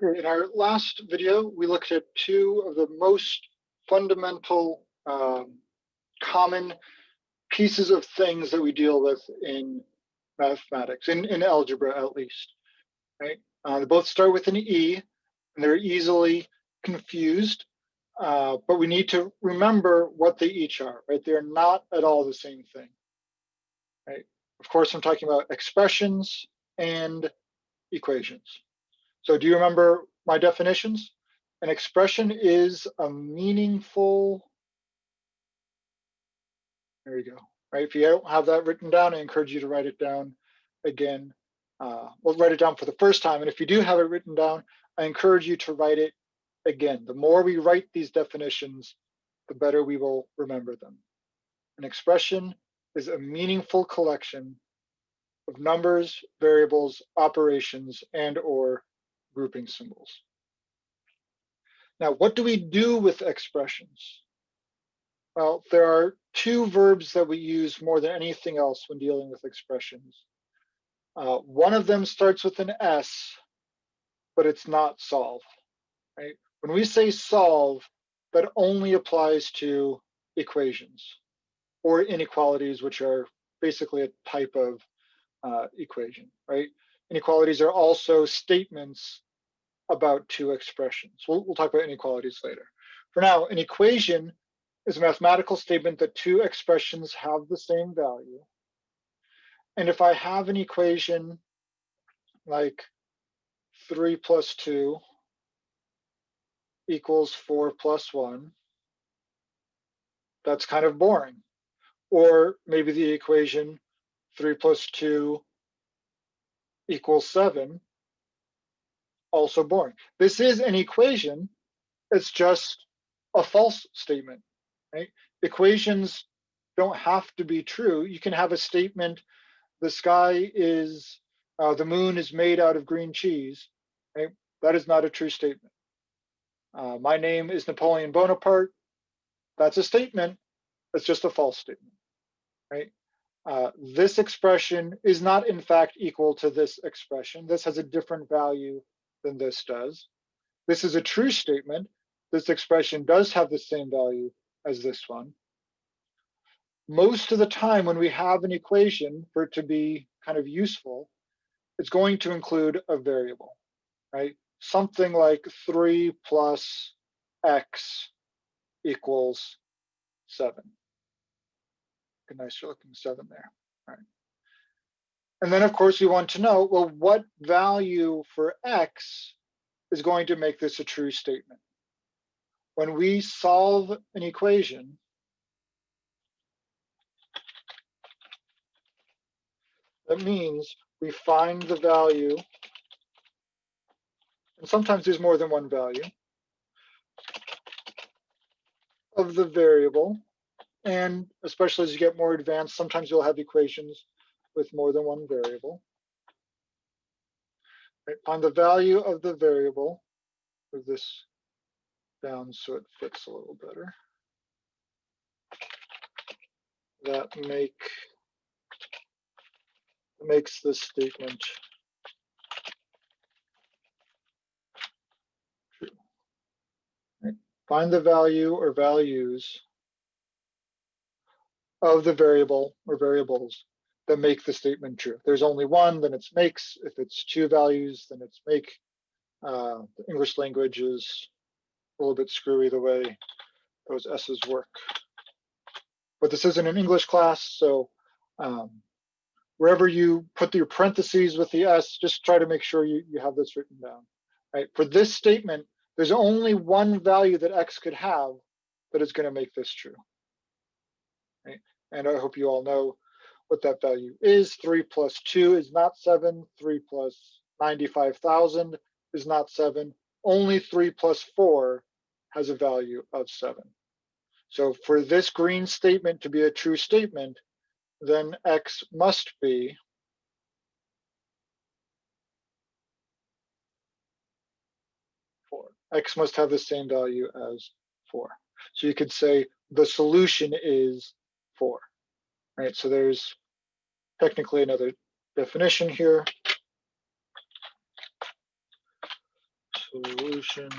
In our last video, we looked at two of the most fundamental common pieces of things that we deal with in mathematics, in algebra at least, right? They both start with an E, and they're easily confused, but we need to remember what they each are, right? They're not at all the same thing, right? Of course, I'm talking about expressions and equations. So do you remember my definitions? An expression is a meaningful, there you go, right? If you don't have that written down, I encourage you to write it down again. Well, write it down for the first time. And if you do have it written down, I encourage you to write it again. The more we write these definitions, the better we will remember them. An expression is a meaningful collection of numbers, variables, operations, and/or grouping symbols. Now, what do we do with expressions? Well, there are two verbs that we use more than anything else when dealing with expressions. One of them starts with an S, but it's not solve, right? When we say solve, that only applies to equations or inequalities, which are basically a type of equation, right? Inequalities are also statements about two expressions. We'll talk about inequalities later. For now, an equation is a mathematical statement that two expressions have the same value. And if I have an equation like 3 plus 2 equals 4 plus 1, that's kind of boring. Or maybe the equation 3 plus 2 equals 7, also boring. This is an equation, it's just a false statement, right? Equations don't have to be true. You can have a statement, the sky is, the moon is made out of green cheese, right? That is not a true statement. My name is Napoleon Bonaparte. That's a statement. It's just a false statement, right? This expression is not in fact equal to this expression. This has a different value than this does. This is a true statement. This expression does have the same value as this one. Most of the time when we have an equation, for it to be kind of useful, it's going to include a variable, right? Something like 3 plus x equals 7. A nice looking 7 there, right? And then of course we want to know, well, what value for x is going to make this a true statement? When we solve an equation, that means we find the value, and sometimes there's more than one value, of the variable. And especially as you get more advanced, sometimes you'll have equations with more than one variable. Right? Find the value of the variable. Move this down so it fits a little better. That makes this statement true. Right? Find the value or values of the variable or variables that make the statement true. If there's only one, then it's makes. If it's two values, then it's make. The English language is a little bit screwy the way those S's work. But this isn't an English class, so wherever you put your parentheses with the S, just try to make sure you have this written down. Right? For this statement, there's only one value that X could have that is going to make this true. Right? And I hope you all know what that value is. 3 plus 2 is not 7. 3 plus 95,000 is not 7. Only 3 plus 4 has a value of 7. So for this green statement to be a true statement, then X must be 4. X must have the same value as 4. So you could say the solution is 4. Right? So there's technically another definition here. solution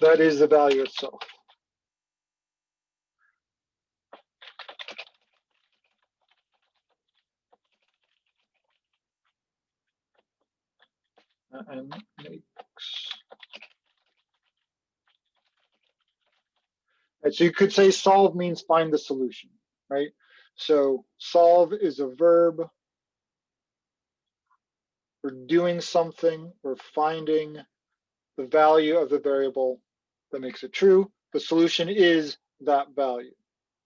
that is the value itself. And makes. Right, so you could say solve means find the solution, right? So solve is a verb. We're doing something, we're finding the value of the variable that makes it true. The solution is that value,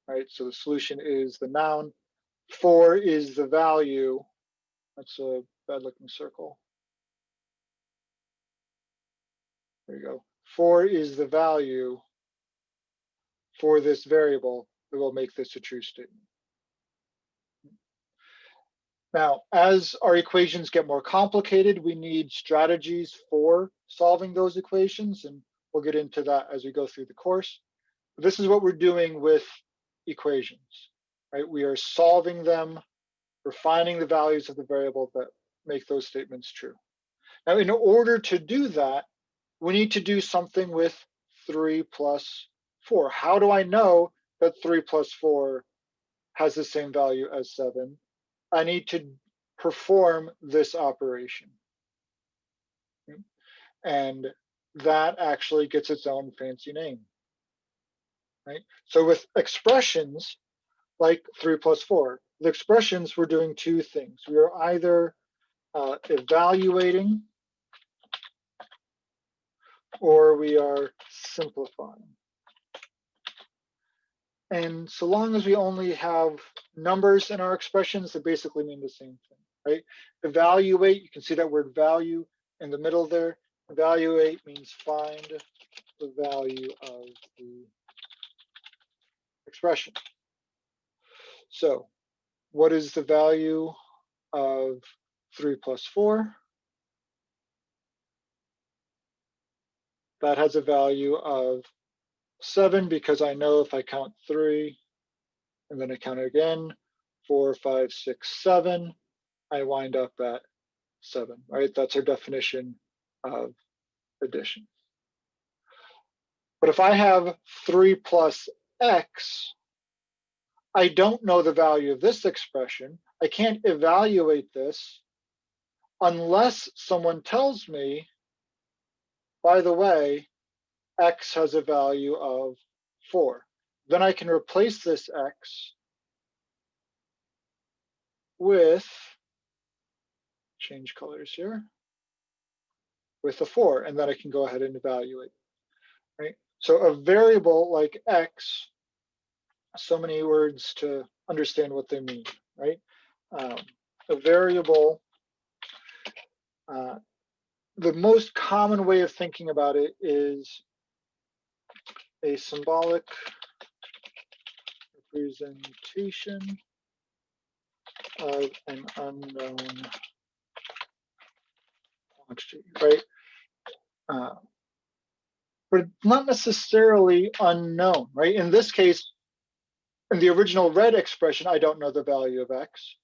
right? So the solution is the noun. 4 is the value. That's a bad looking circle. There you go. 4 is the value for this variable that will make this a true statement. Now, as our equations get more complicated, we need strategies for solving those equations, and we'll get into that as we go through the course. But this is what we're doing with equations, right? We are solving them, we're finding the values of the variable that make those statements true. Now, in order to do that, we need to do something with 3 plus 4. How do I know that 3 plus 4 has the same value as 7? I need to perform this operation. And that actually gets its own fancy name, right? So with expressions like 3 plus 4, the expressions, we're doing two things. We are either evaluating or we are simplifying. And so long as we only have numbers in our expressions, they basically mean the same thing, right? Evaluate, you can see that word value in the middle there. Evaluate means find the value of the expression. So what is the value of 3 plus 4? That has a value of 7 because I know if I count 3 and then I count it again, 4, 5, 6, 7, I wind up at 7, right? That's our definition of addition. But if I have 3 plus x, I don't know the value of this expression. I can't evaluate this unless someone tells me, by the way, x has a value of 4. Then I can replace this x with, change colors here, with a 4, and then I can go ahead and evaluate, right? So a variable like x, so many words to understand what they mean, right? A variable, the most common way of thinking about it is a symbolic representation of an unknown quantity, right? But not necessarily unknown, right? In this case, in the original red expression, I don't know the value of x.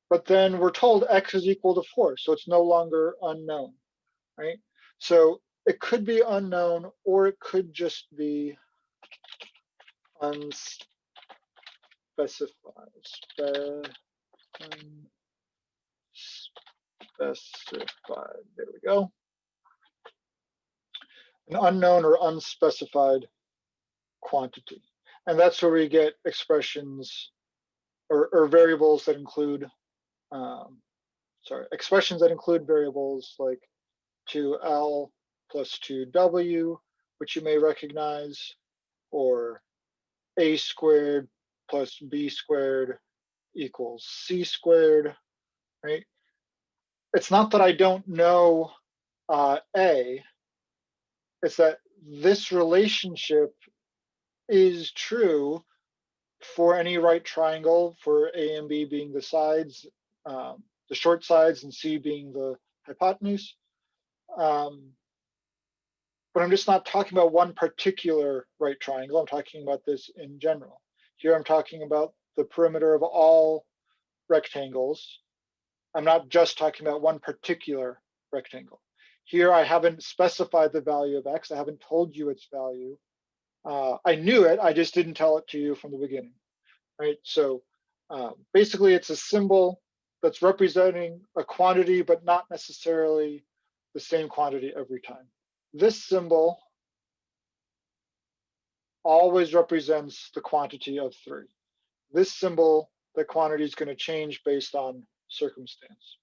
But then we're told x is equal to 4, so it's no longer unknown, right? So it could be unknown, or it could just be unspecified. Unspecified, there we go. An unknown or unspecified quantity. And that's where we get expressions or variables that include, expressions that include variables like 2L plus 2W, which you may recognize, or A squared plus B squared equals C squared, right? It's not that I don't know A, it's that this relationship is true for any right triangle, for A and B being the sides, the short sides, and C being the hypotenuse. But I'm just not talking about one particular right triangle. I'm talking about this in general. Here I'm talking about the perimeter of all rectangles. I'm not just talking about one particular rectangle. Here, I haven't specified the value of X. I haven't told you its value. I knew it, I just didn't tell it to you from the beginning, right? So basically it's a symbol that's representing a quantity, but not necessarily the same quantity every time. This symbol always represents the quantity of 3. This symbol, the quantity is going to change based on circumstance.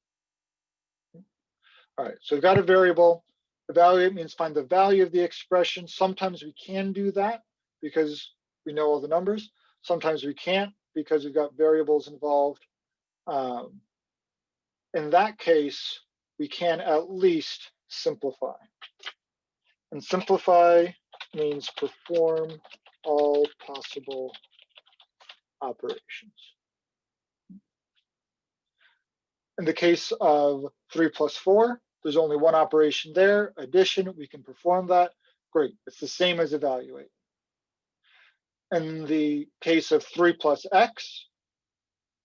All right, so we've got a variable. Evaluate means find the value of the expression. Sometimes we can do that because we know all the numbers. Sometimes we can't because we've got variables involved. In that case, we can at least simplify. And simplify means perform all possible operations. In the case of 3 plus 4, there's only one operation there, addition, we can perform that. Great, it's the same as evaluate. In the case of 3 plus x,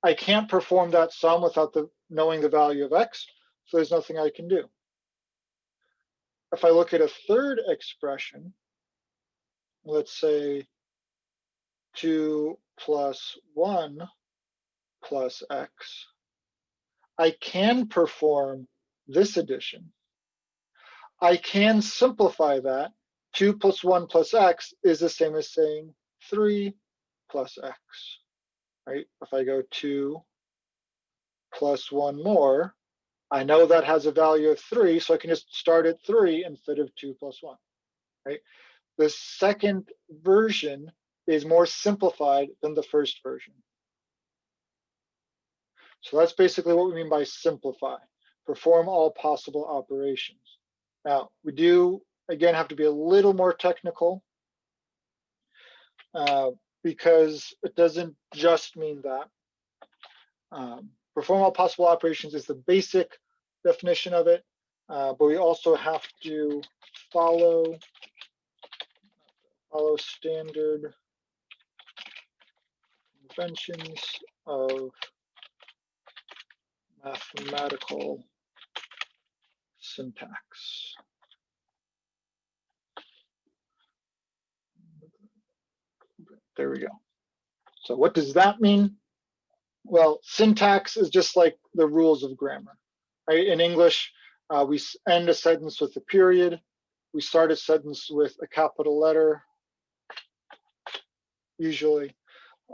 I can't perform that sum without knowing the value of x, so there's nothing I can do. If I look at a third expression, let's say 2 plus 1 plus x, I can perform this addition. I can simplify that. 2 plus 1 plus x is the same as saying 3 plus x, right? If I go 2 plus 1 more, I know that has a value of 3, so I can just start at 3 instead of 2 plus 1, right? The second version is more simplified than the first version. So that's basically what we mean by simplify, perform all possible operations. Now, we do, again, have to be a little more technical because it doesn't just mean that. Perform all possible operations is the basic definition of it, but we also have to follow standard conventions of mathematical syntax. There we go. So what does that mean? Well, syntax is just like the rules of grammar, right? In English, we end a sentence with a period. We start a sentence with a capital letter, usually,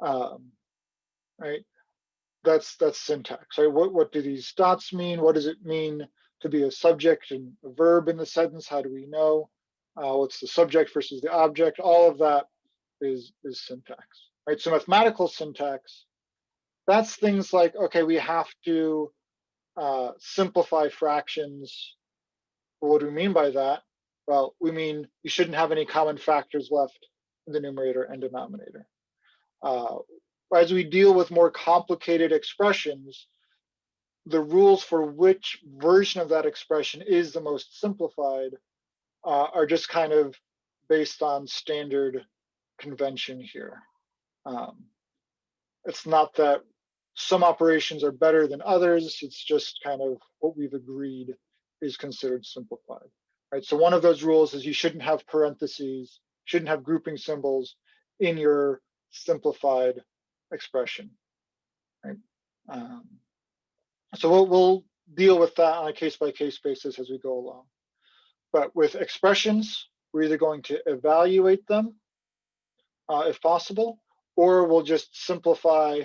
right? That's syntax, right? What do these dots mean? What does it mean to be a subject and a verb in the sentence? How do we know? What's the subject versus the object? All of that is syntax, right? So mathematical syntax, that's things like, okay, we have to simplify fractions. Well, what do we mean by that? Well, we mean you shouldn't have any common factors left in the numerator and denominator. As we deal with more complicated expressions, the rules for which version of that expression is the most simplified are just kind of based on standard convention here. It's not that some operations are better than others, it's just kind of what we've agreed is considered simplified, right? So one of those rules is you shouldn't have parentheses, shouldn't have grouping symbols in your simplified expression, right? So we'll deal with that on a case-by-case basis as we go along. But with expressions, we're either going to evaluate them, if possible, or we'll just simplify,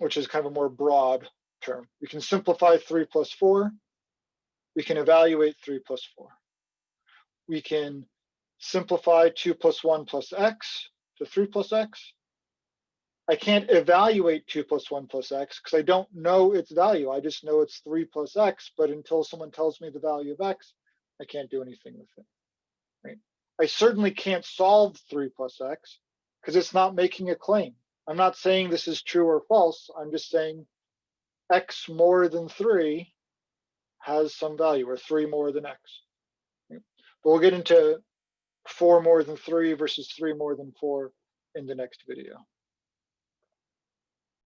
which is kind of a more broad term. We can simplify 3 plus 4. We can evaluate 3 plus 4. We can simplify 2 plus 1 plus x to 3 plus x. I can't evaluate 2 plus 1 plus x because I don't know its value. I just know it's 3 plus x, but until someone tells me the value of x, I can't do anything with it, right? I certainly can't solve 3 plus x because it's not making a claim. I'm not saying this is true or false. I'm just saying x more than 3 has some value, or 3 more than x. But we'll get into 4 more than 3 versus 3 more than 4 in the next video.